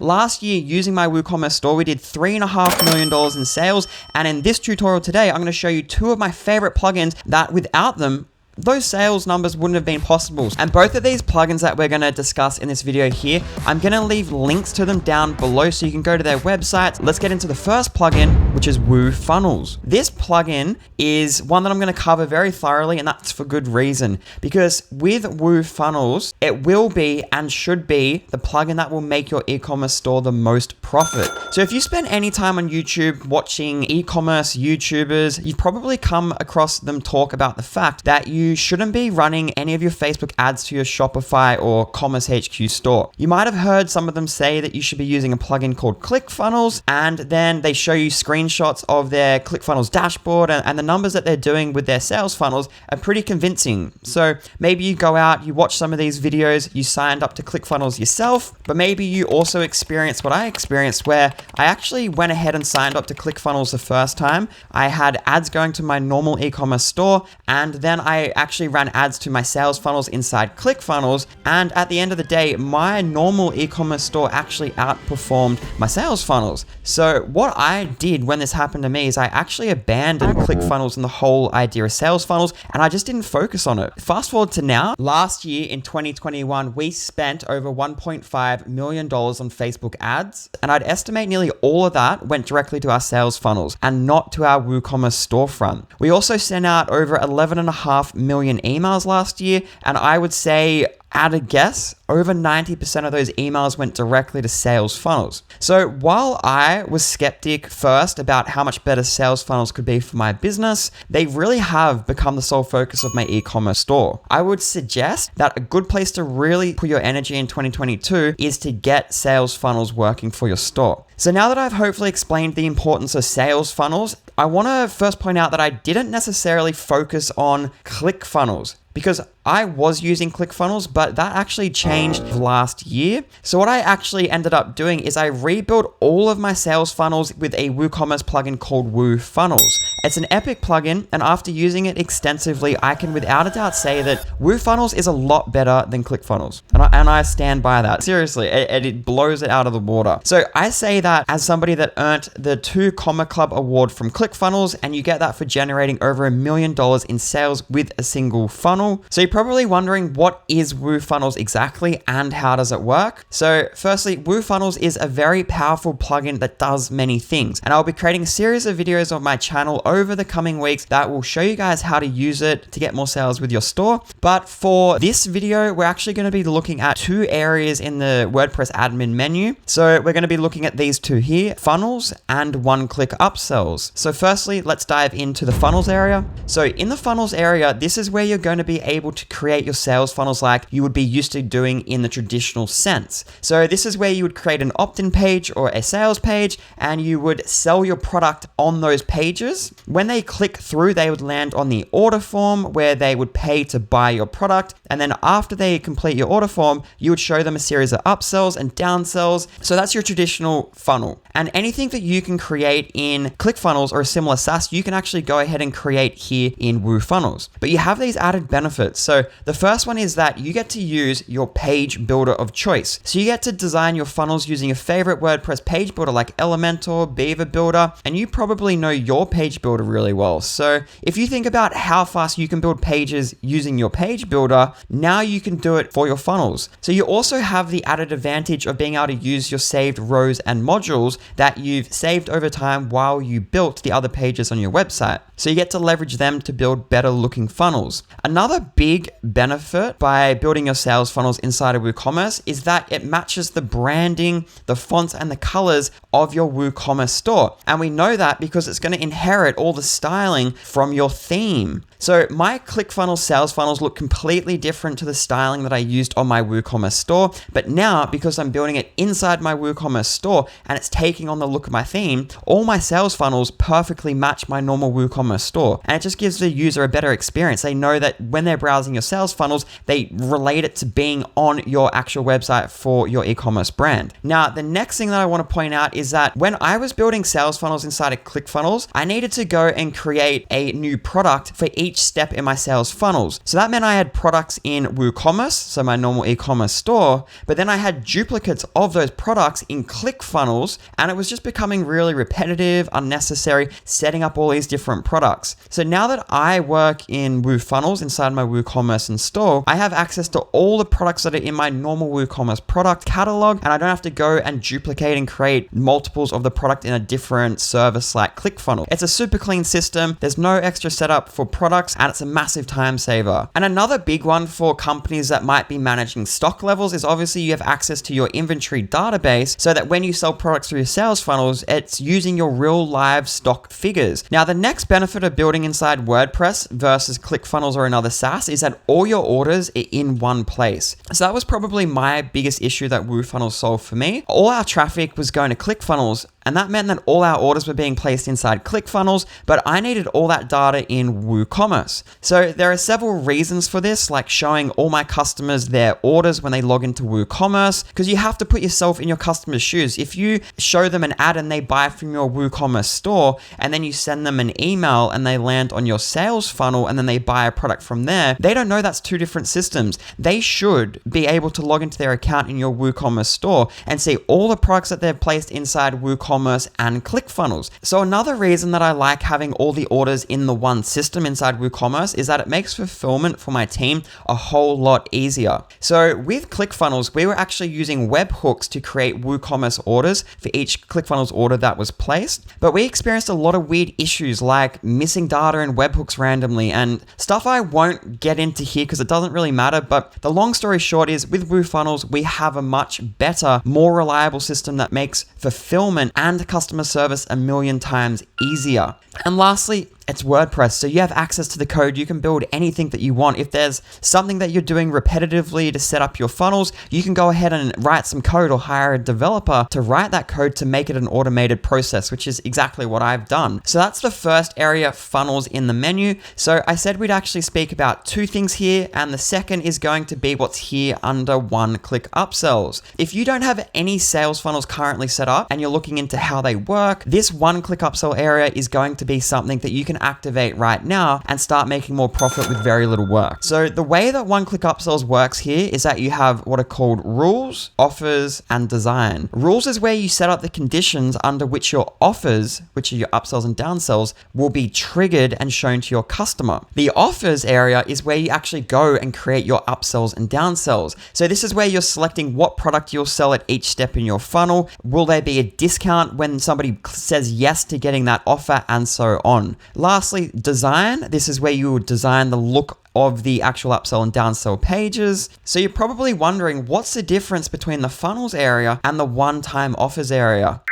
last year using my WooCommerce store, we did $3.5 million in sales. And in this tutorial today, I'm going to show you two of my favorite plugins that without them, those sales numbers wouldn't have been possible. And both of these plugins that we're going to discuss in this video here, I'm going to leave links to them down below so you can go to their websites. Let's get into the first plugin, which is WooFunnels. This plugin is one that I'm going to cover very thoroughly, and that's for good reason. Because with WooFunnels, it will be and should be the plugin that will make your e-commerce store the most profit. So if you spend any time on YouTube watching e-commerce YouTubers, you've probably come across them talk about the fact that you shouldn't be running any of your Facebook ads to your Shopify or Commerce HQ store. You might have heard some of them say that you should be using a plugin called ClickFunnels, and then they show you screenshots of their ClickFunnels dashboard, and the numbers that they're doing with their sales funnels are pretty convincing. So maybe you go out, you watch some of these videos, you signed up to ClickFunnels yourself, but maybe you also experienced what I experienced, where I actually went ahead and signed up to ClickFunnels the first time. I had ads going to my normal e-commerce store, and then I actually ran ads to my sales funnels inside ClickFunnels, and at the end of the day, my normal e-commerce store actually outperformed my sales funnels. So what I did when this happened to me is I actually abandoned ClickFunnels and the whole idea of sales funnels, and I just didn't focus on it. Fast forward to now, last year in 2021, we spent over $1.5 million on Facebook ads, and I'd estimate nearly all of that went directly to our sales funnels and not to our WooCommerce storefront. We also sent out over 11.5 million emails last year, and I would say, at a guess, over 90% of those emails went directly to sales funnels. So while I was skeptic first about how much better sales funnels could be for my business, they really have become the sole focus of my e-commerce store. I would suggest that a good place to really put your energy in 2022 is to get sales funnels working for your store. So now that I've hopefully explained the importance of sales funnels, I want to first point out that I didn't necessarily focus on ClickFunnels, because I was using ClickFunnels, but that actually changed last year. So what I actually ended up doing is I rebuilt all of my sales funnels with a WooCommerce plugin called WooFunnels. It's an epic plugin, and after using it extensively, I can without a doubt say that WooFunnels is a lot better than ClickFunnels. And I stand by that. Seriously, it blows it out of the water. So I say that as somebody that earned the 2 Comma Club award from ClickFunnels, and you get that for generating over $1 million in sales with a single funnel. So you're probably wondering, what is WooFunnels exactly and how does it work? So firstly, WooFunnels is a very powerful plugin that does many things, and I'll be creating a series of videos on my channel over the coming weeks that will show you guys how to use it to get more sales with your store. But for this video, we're actually going to be looking at 2 areas in the WordPress admin menu. So we're going to be looking at these 2 here, funnels and one-click upsells. So firstly, let's dive into the funnels area. So in the funnels area, this is where you're going to be able to create your sales funnels like you would be used to doing in the traditional sense. So this is where you would create an opt-in page or a sales page, and you would sell your product on those pages. When they click through, they would land on the order form where they would pay to buy your product. And then after they complete your order form, you would show them a series of upsells and downsells. So that's your traditional funnel. And anything that you can create in ClickFunnels or a similar SaaS, you can actually go ahead and create here in WooFunnels. But you have these added benefits. So the first one is that you get to use your page builder of choice. So you get to design your funnels using your favorite WordPress page builder like Elementor, Beaver Builder, and you probably know your page builder really well. So if you think about how fast you can build pages using your page builder, now you can do it for your funnels. So you also have the added advantage of being able to use your saved rows and modules that you've saved over time while you built the other pages on your website. So you get to leverage them to build better looking funnels. Another big benefit by building your sales funnels inside of WooCommerce is that it matches the branding, the fonts, and the colors of your WooCommerce store. And we know that because it's going to inherit all the styling from your theme. So my ClickFunnels sales funnels look completely different to the styling that I used on my WooCommerce store. But now, because I'm building it inside my WooCommerce store and it's taking on the look of my theme, all my sales funnels perfectly match my normal WooCommerce store. And it just gives the user a better experience. They know that when they're browsing your sales funnels, they relate it to being on your actual website for your e-commerce brand. Now, the next thing that I want to point out is that when I was building sales funnels inside of ClickFunnels, I needed to go and create a new product for each each step in my sales funnels. So that meant I had products in WooCommerce, so my normal e-commerce store, but then I had duplicates of those products in ClickFunnels, and it was just becoming really repetitive, unnecessary, setting up all these different products. So now that I work in WooFunnels inside my WooCommerce and store, I have access to all the products that are in my normal WooCommerce product catalog, and I don't have to go and duplicate and create multiples of the product in a different service like ClickFunnels. It's a super clean system. There's no extra setup for products, and it's a massive time saver. And another big one for companies that might be managing stock levels is obviously you have access to your inventory database so that when you sell products through your sales funnels, it's using your real live stock figures. Now, the next benefit of building inside WordPress versus ClickFunnels or another SaaS is that all your orders are in one place. So that was probably my biggest issue that WooFunnels solved for me. All our traffic was going to ClickFunnels, and that meant that all our orders were being placed inside ClickFunnels, but I needed all that data in WooCommerce. So there are several reasons for this, like showing all my customers their orders when they log into WooCommerce, because you have to put yourself in your customer's shoes. If you show them an ad and they buy from your WooCommerce store, and then you send them an email and they land on your sales funnel and then they buy a product from there, they don't know that's two different systems. They should be able to log into their account in your WooCommerce store and see all the products that they've placed inside WooCommerce and ClickFunnels. So another reason that I like having all the orders in the one system inside WooCommerce is that it makes fulfillment for my team a whole lot easier. So with ClickFunnels, we were actually using webhooks to create WooCommerce orders for each ClickFunnels order that was placed, but we experienced a lot of weird issues like missing data in webhooks randomly and stuff I won't get into here because it doesn't really matter. But the long story short is with WooFunnels, we have a much better, more reliable system that makes fulfillment and customer service a million times easier. And lastly, it's WordPress, so you have access to the code. You can build anything that you want. If there's something that you're doing repetitively to set up your funnels, you can go ahead and write some code or hire a developer to write that code to make it an automated process, which is exactly what I've done. So that's the first area, funnels in the menu. So I said we'd actually speak about two things here, and the second is going to be what's here under One-click Upsells. If you don't have any sales funnels currently set up and you're looking into how they work, this One-click Upsell area is going to be something that you can activate right now and start making more profit with very little work. So the way that One-click Upsells works here is that you have what are called rules, offers, and design. Rules is where you set up the conditions under which your offers, which are your upsells and downsells, will be triggered and shown to your customer. The offers area is where you actually go and create your upsells and downsells. So this is where you're selecting what product you'll sell at each step in your funnel. Will there be a discount when somebody says yes to getting that offer, and so on. Lastly, design. This is where you will design the look of the actual upsell and downsell pages. So you're probably wondering, what's the difference between the funnels area and the one-time offers area?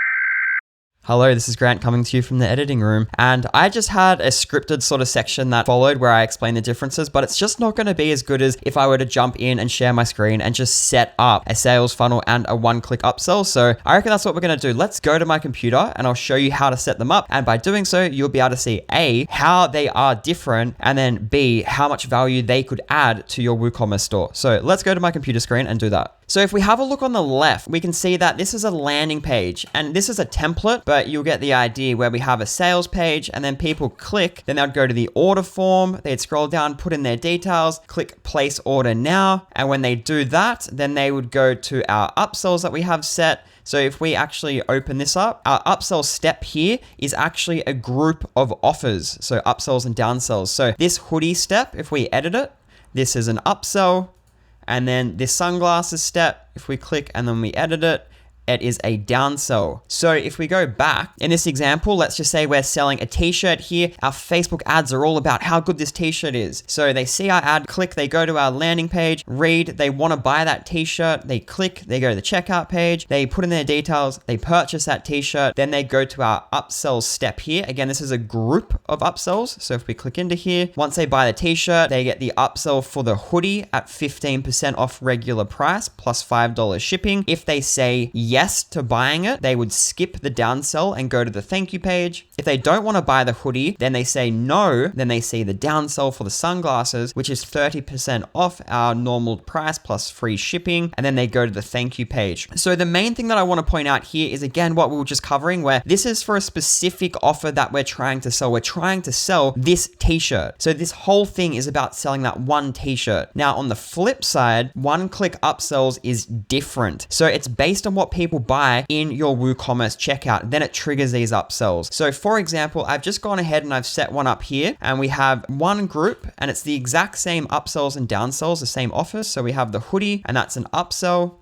Hello, this is Grant coming to you from the editing room, and I just had a scripted sort of section that followed where I explain the differences, but it's just not going to be as good as if I were to jump in and share my screen and just set up a sales funnel and a one-click upsell. So I reckon that's what we're going to do. Let's go to my computer and I'll show you how to set them up, and by doing so, you'll be able to see A, how they are different, and then B, how much value they could add to your WooCommerce store. So let's go to my computer screen and do that. So if we have a look on the left, we can see that this is a landing page, and this is a template, but you'll get the idea where we have a sales page, and then people click, then they'd go to the order form, they'd scroll down, put in their details, click place order now. And when they do that, then they would go to our upsells that we have set. So if we actually open this up, our upsell step here is actually a group of offers. So upsells and downsells. So this hoodie step, if we edit it, this is an upsell. And then this sunglasses step, if we click and then we edit it, it is a downsell. So if we go back in this example, let's just say we're selling a t-shirt here. Our Facebook ads are all about how good this t-shirt is. So they see our ad, click, they go to our landing page, read, they want to buy that t-shirt, they click, they go to the checkout page, they put in their details, they purchase that t-shirt, then they go to our upsell step here. Again, this is a group of upsells. So if we click into here, once they buy the t-shirt, they get the upsell for the hoodie at 15% off regular price plus $5 shipping. If they say yes yes to buying it, they would skip the downsell and go to the thank you page. If they don't want to buy the hoodie, then they say no, then they see the downsell for the sunglasses, which is 30% off our normal price plus free shipping, and then they go to the thank you page. So the main thing that I want to point out here is, again, what we were just covering, where this is for a specific offer that we're trying to sell. We're trying to sell this t-shirt. So this whole thing is about selling that one t-shirt. Now, on the flip side, one-click upsells is different. So it's based on what people buy in your WooCommerce checkout. Then it triggers these upsells. So for example, I've just gone ahead and I've set one up here, and we have one group, and it's the exact same upsells and downsells, the same offers. So we have the hoodie, and that's an upsell,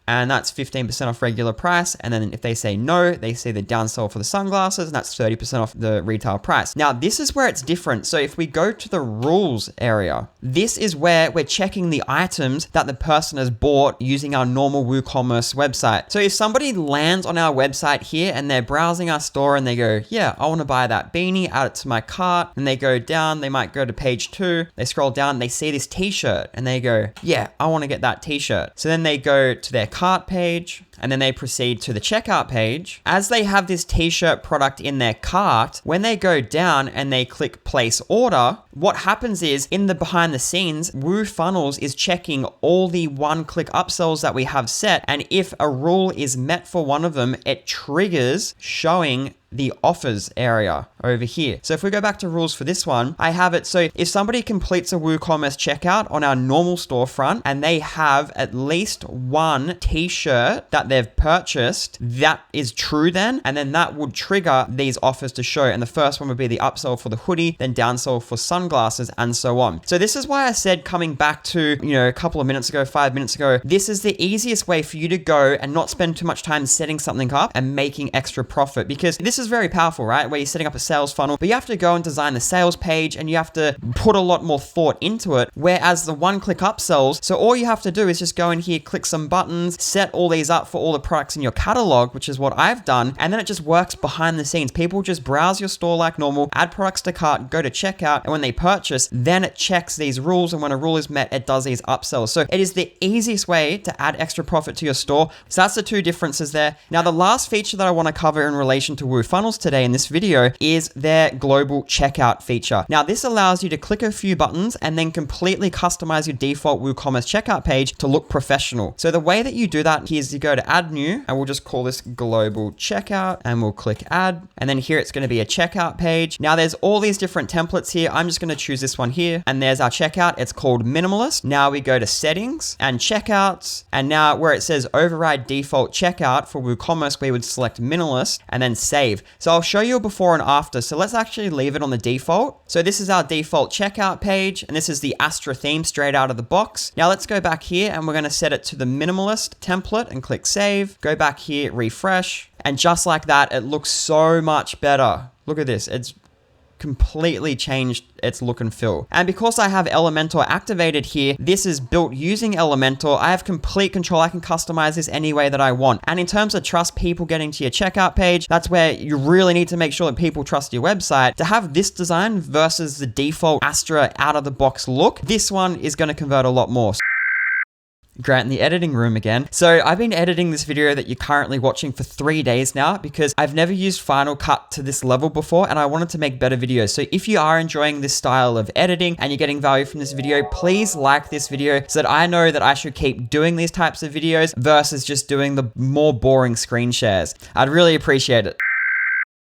and that's 15% off regular price. And then if they say no, they see the downsell for the sunglasses, and that's 30% off the retail price. Now, this is where it's different. So if we go to the rules area, this is where we're checking the items that the person has bought using our normal WooCommerce website. So if somebody lands on our website here and they're browsing our store and they go, yeah, I want to buy that beanie, add it to my cart, and they go down, they might go to page 2, they scroll down, they see this t-shirt and they go, yeah, I want to get that t-shirt. So then they go to their cart page, and then they proceed to the checkout page. As they have this t-shirt product in their cart, when they go down and they click place order, what happens is, in the behind the scenes, WooFunnels is checking all the one-click upsells that we have set, and if a rule is met for one of them, it triggers showing the offers area over here. So if we go back to rules for this one, I have it. So if somebody completes a WooCommerce checkout on our normal storefront and they have at least one t-shirt that they've purchased, that is true then. And then that would trigger these offers to show. And the first one would be the upsell for the hoodie, then downsell for sunglasses, and so on. So this is why I said, coming back to, a couple of minutes ago, 5 minutes ago, this is the easiest way for you to go and not spend too much time setting something up and making extra profit, because this is very powerful, right? Where you're setting up a sales funnel, but you have to go and design the sales page and you have to put a lot more thought into it. Whereas the one-click upsells, so all you have to do is just go in here, click some buttons, set all these up for all the products in your catalog, which is what I've done. And then it just works behind the scenes. People just browse your store like normal, add products to cart, go to checkout. And when they purchase, then it checks these rules. And when a rule is met, it does these upsells. So it is the easiest way to add extra profit to your store. So that's the two differences there. Now, the last feature that I want to cover in relation to WooFunnels today in this video is their global checkout feature. Now, this allows you to click a few buttons and then completely customize your default WooCommerce checkout page to look professional. So the way that you do that is you go to add new, and we'll just call this global checkout, and we'll click add. And then here it's going to be a checkout page. Now there's all these different templates here. I'm just going to choose this one here, and there's our checkout. It's called minimalist. Now we go to settings and checkouts. And now where it says override default checkout for WooCommerce, we would select minimalist and then save. So I'll show you a before and after. So let's actually leave it on the default. So this is our default checkout page, and this is the Astra theme straight out of the box. Now let's go back here, and we're going to set it to the minimalist template and click save. Go back here, refresh. And just like that, it looks so much better. Look at this. It's completely changed its look and feel. And because I have Elementor activated here, this is built using Elementor. I have complete control. I can customize this any way that I want. And in terms of trust people getting to your checkout page, that's where you really need to make sure that people trust your website. To have this design versus the default Astra out of the box look, this one is going to convert a lot more. Grant in the editing room again. So I've been editing this video that you're currently watching for 3 days now, because I've never used Final Cut to this level before, and I wanted to make better videos. So if you are enjoying this style of editing and you're getting value from this video, please like this video so that I know that I should keep doing these types of videos versus just doing the more boring screen shares. I'd really appreciate it.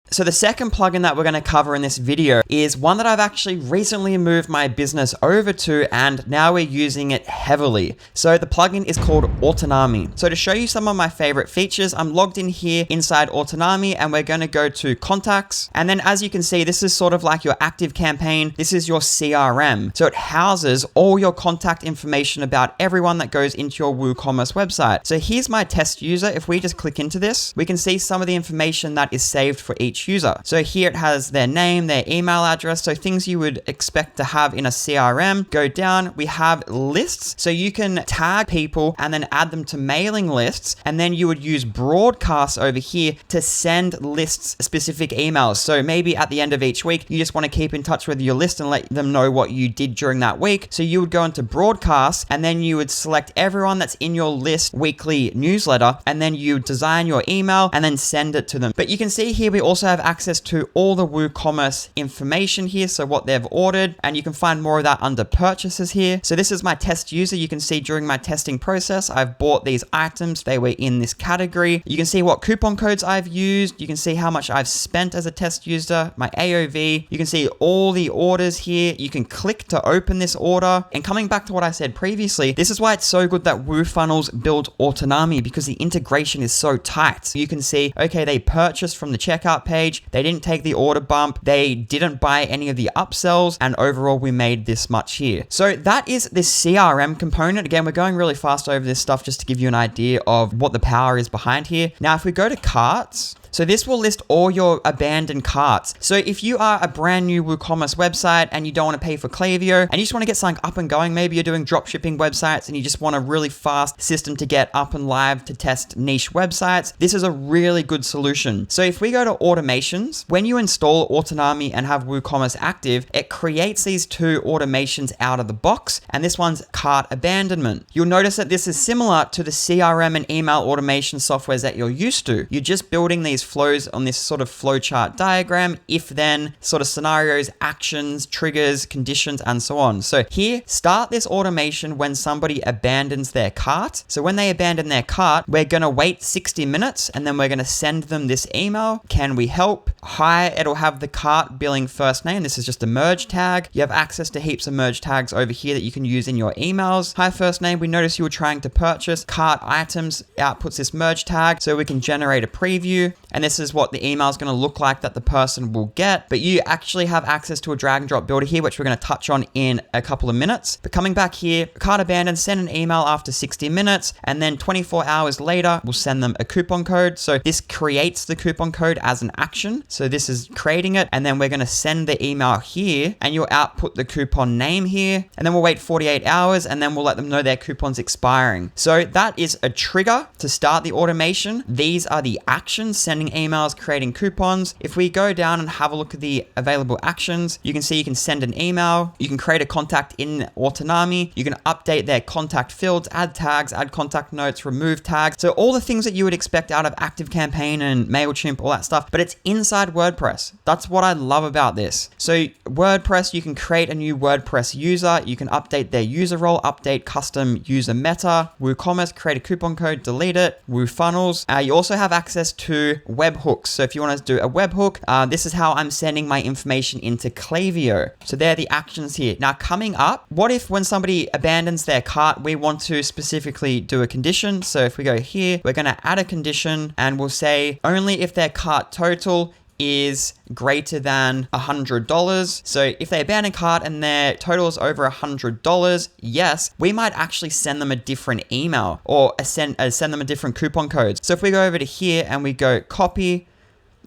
So the second plugin that we're going to cover in this video is one that I've actually recently moved my business over to, and now we're using it heavily. So the plugin is called Autonami. So to show you some of my favorite features, I'm logged in here inside Autonami, and we're going to go to Contacts. And then as you can see, this is sort of like your active campaign. This is your CRM. So it houses all your contact information about everyone that goes into your WooCommerce website. So here's my test user. If we just click into this, we can see some of the information that is saved for each each user. So here it has their name, their email address, so things you would expect to have in a CRM. Go down, we have lists. So you can tag people and then add them to mailing lists. And then you would use broadcasts over here to send lists specific emails. So maybe at the end of each week, you just want to keep in touch with your list and let them know what you did during that week. So you would go into broadcasts and then you would select everyone that's in your list weekly newsletter, and then you design your email and then send it to them. But you can see here, we also have access to all the WooCommerce information here. So what they've ordered, and you can find more of that under purchases here. So this is my test user. You can see during my testing process, I've bought these items. They were in this category. You can see what coupon codes I've used. You can see how much I've spent as a test user, my AOV. You can see all the orders here. You can click to open this order. And coming back to what I said previously, this is why it's so good that WooFunnels built Autonami, because the integration is so tight. You can see, okay, they purchased from the checkout page. They didn't take the order bump. They didn't buy any of the upsells. And overall, we made this much here. So that is this CRM component. Again, we're going really fast over this stuff just to give you an idea of what the power is behind here. Now, if we go to carts, so this will list all your abandoned carts. So if you are a brand new WooCommerce website and you don't want to pay for Klaviyo and you just want to get something up and going, maybe you're doing drop shipping websites and you just want a really fast system to get up and live to test niche websites, this is a really good solution. So if we go to automations, when you install Autonami and have WooCommerce active, it creates these two automations out of the box, and this one's cart abandonment. You'll notice that this is similar to the CRM and email automation softwares that you're used to. You're just building these flows on this sort of flowchart diagram, if then sort of scenarios, actions, triggers, conditions, and so on. So here, start this automation when somebody abandons their cart. So when they abandon their cart, we're going to wait 60 minutes and then we're going to send them this email. Can we help? Hi, it'll have the cart billing first name. This is just a merge tag. You have access to heaps of merge tags over here that you can use in your emails. Hi, first name. We notice you were trying to purchase cart items, outputs this merge tag so we can generate a preview. And this is what the email is going to look like that the person will get. But you actually have access to a drag and drop builder here, which we're going to touch on in a couple of minutes. But coming back here, cart abandoned, send an email after 60 minutes. And then 24 hours later, we'll send them a coupon code. So this creates the coupon code as an action. So this is creating it. And then we're going to send the email here and you'll output the coupon name here. And then we'll wait 48 hours and then we'll let them know their coupon's expiring. So that is a trigger to start the automation. These are the actions, sending emails, creating coupons. If we go down and have a look at the available actions, you can see you can send an email, you can create a contact in Autonami, you can update their contact fields, add tags, add contact notes, remove tags. So all the things that you would expect out of ActiveCampaign and MailChimp, all that stuff, but it's inside WordPress. That's what I love about this. So WordPress, you can create a new WordPress user, you can update their user role, update custom user meta, WooCommerce, create a coupon code, delete it, WooFunnels. You also have access to webhooks. So if you want to do a webhook, this is how I'm sending my information into Klaviyo. So they're the actions here. Now coming up, what if when somebody abandons their cart, we want to specifically do a condition? So if we go here, we're going to add a condition and we'll say only if their cart total is greater than $100. So if they abandon cart and their total is over $100, yes, we might actually send them a different email or send them a different coupon code. So if we go over to here and we go copy,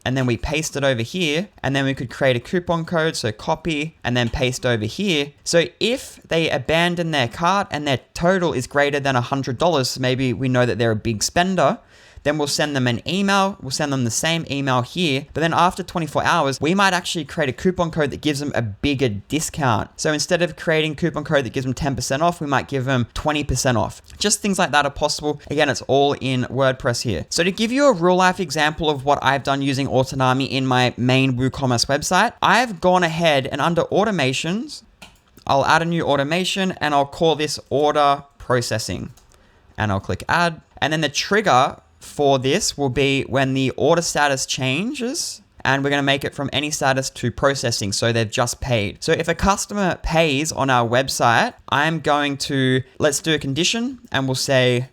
and then we paste it over here, and then we could create a coupon code. So copy and then paste over here. So if they abandon their cart and their total is greater than $100, so maybe we know that they're a big spender, then we'll send them an email. We'll send them the same email here. But then after 24 hours, we might actually create a coupon code that gives them a bigger discount. So instead of creating a coupon code that gives them 10% off, we might give them 20% off. Just things like that are possible. Again, it's all in WordPress here. So to give you a real life example of what I've done using Autonami in my main WooCommerce website, I've gone ahead and under automations, I'll add a new automation and I'll call this order processing. And I'll click add. And then the trigger for this will be when the order status changes, and we're going to make it from any status to processing. So they've just paid. So if a customer pays on our website, I'm going to, let's do a condition and we'll say,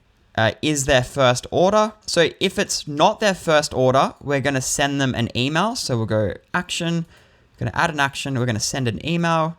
is their first order. So if it's not their first order, we're going to send them an email. So we'll go action, we're going to add an action. We're going to send an email.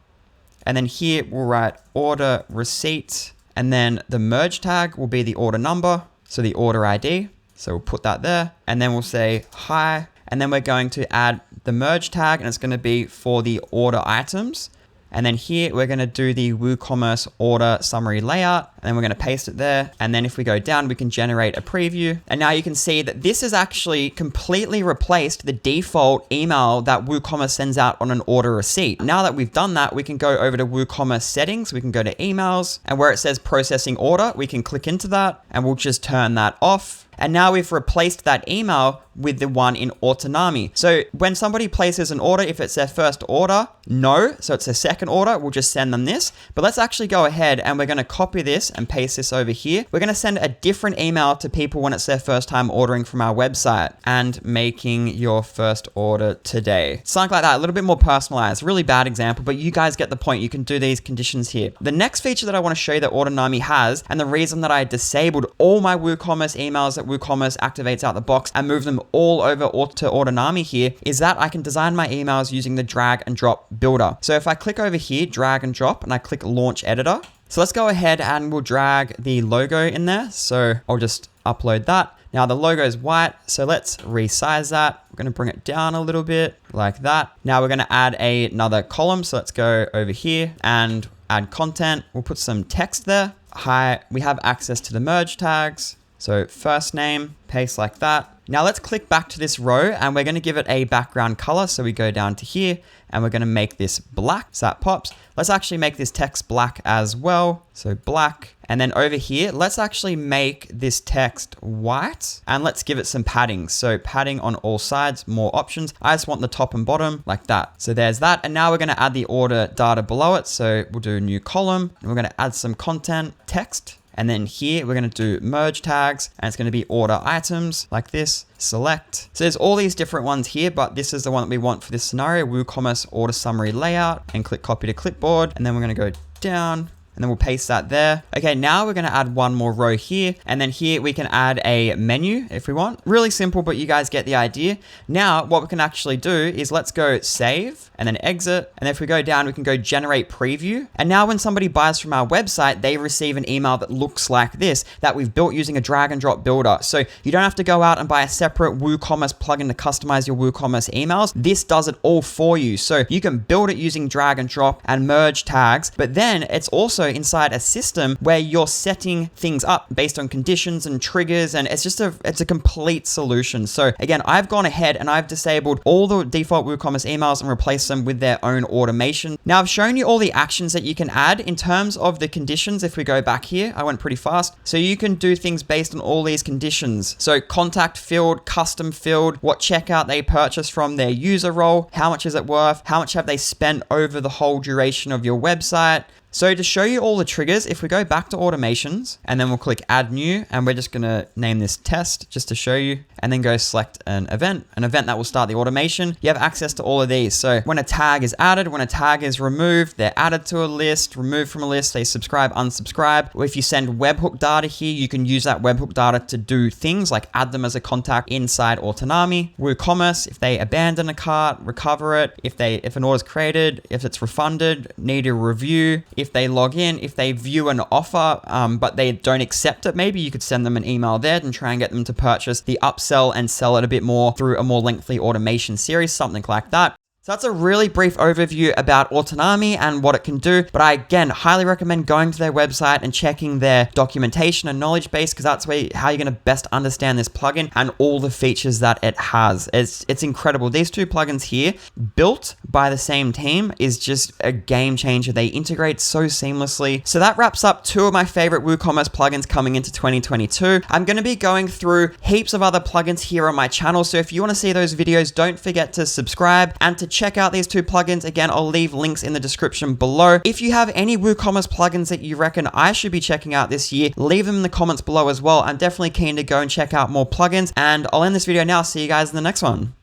And then here we'll write order receipt. And then the merge tag will be the order number. So the order ID. So we'll put that there and then we'll say hi. and then we're going to add the merge tag, and it's going to be for the order items. And then here we're going to do the WooCommerce order summary layout, and then we're going to paste it there. And then if we go down, we can generate a preview. And now you can see that this has actually completely replaced the default email that WooCommerce sends out on an order receipt. Now that we've done that, we can go over to WooCommerce settings. We can go to emails, and where it says processing order, we can click into that and we'll just turn that off. And now we've replaced that email with the one in Autonami. So when somebody places an order, if it's their first order, no. So it's their second order, we'll just send them this. But let's actually go ahead and we're going to copy this and paste this over here. We're going to send a different email to people when it's their first time ordering from our website. And making your first order today. Something like that, a little bit more personalized. Really bad example, but you guys get the point. You can do these conditions here. The next feature that I want to show you that Autonami has, and the reason that I disabled all my WooCommerce emails that WooCommerce activates out the box and move them all over to Autonami here, is that I can design my emails using the drag and drop builder. So if I click over here, drag and drop, and I click launch editor. So let's go ahead and we'll drag the logo in there. So I'll just upload that. Now the logo is white, so let's resize that. We're going to bring it down a little bit like that. Now we're going to add another column. So let's go over here and add content. We'll put some text there. Hi, we have access to the merge tags. So first name, paste like that. Now let's click back to this row and we're going to give it a background color. So we go down to here and we're going to make this black. So that pops. Let's actually make this text black as well. So black. And then over here, let's actually make this text white and let's give it some padding. So padding on all sides, more options. I just want the top and bottom like that. So there's that. And now we're going to add the order data below it. So we'll do a new column and we're going to add some content text. And then here we're going to do merge tags and it's going to be order items like this, select. So there's all these different ones here, but this is the one that we want for this scenario, WooCommerce order summary layout, and click copy to clipboard. And then we're going to go down. And then we'll paste that there. Okay, now we're gonna add one more row here. And then here we can add a menu if we want. Really simple, but you guys get the idea. Now, what we can actually do is let's go save and then exit. And if we go down, we can go generate preview. And now when somebody buys from our website, they receive an email that looks like this, that we've built using a drag and drop builder. So you don't have to go out and buy a separate WooCommerce plugin to customize your WooCommerce emails. This does it all for you. So you can build it using drag and drop and merge tags, but then it's also inside a system where you're setting things up based on conditions and triggers, and it's a complete solution. So again, I've gone ahead and I've disabled all the default WooCommerce emails and replaced them with their own automation. Now I've shown you all the actions that you can add in terms of the conditions. If we go back here, I went pretty fast. So you can do things based on all these conditions. So contact field, custom field, what checkout they purchased from, their user role, how much is it worth, how much have they spent over the whole duration of your website. So to show you all the triggers, if we go back to automations and then we'll click add new, and we're just going to name this test just to show you, and then go select an event that will start the automation. You have access to all of these. So when a tag is added, when a tag is removed, they're added to a list, removed from a list, they subscribe, unsubscribe. Or if you send webhook data here, you can use that webhook data to do things like add them as a contact inside Autonami. WooCommerce, if they abandon a cart, recover it. If an order is created, if it's refunded, need a review. If they log in, if they view an offer, but they don't accept it, maybe you could send them an email there and try and get them to purchase the upsell and sell it a bit more through a more lengthy automation series, something like that. So that's a really brief overview about Autonami and what it can do. But I, again, highly recommend going to their website and checking their documentation and knowledge base, because that's how you're going to best understand this plugin and all the features that it has. It's incredible. These two plugins here, built by the same team, is just a game changer. They integrate so seamlessly. So that wraps up two of my favorite WooCommerce plugins coming into 2022. I'm going to be going through heaps of other plugins here on my channel. So if you want to see those videos, don't forget to subscribe and to check out these two plugins. Again, I'll leave links in the description below. If you have any WooCommerce plugins that you reckon I should be checking out this year, leave them in the comments below as well. I'm definitely keen to go and check out more plugins, and I'll end this video now. See you guys in the next one.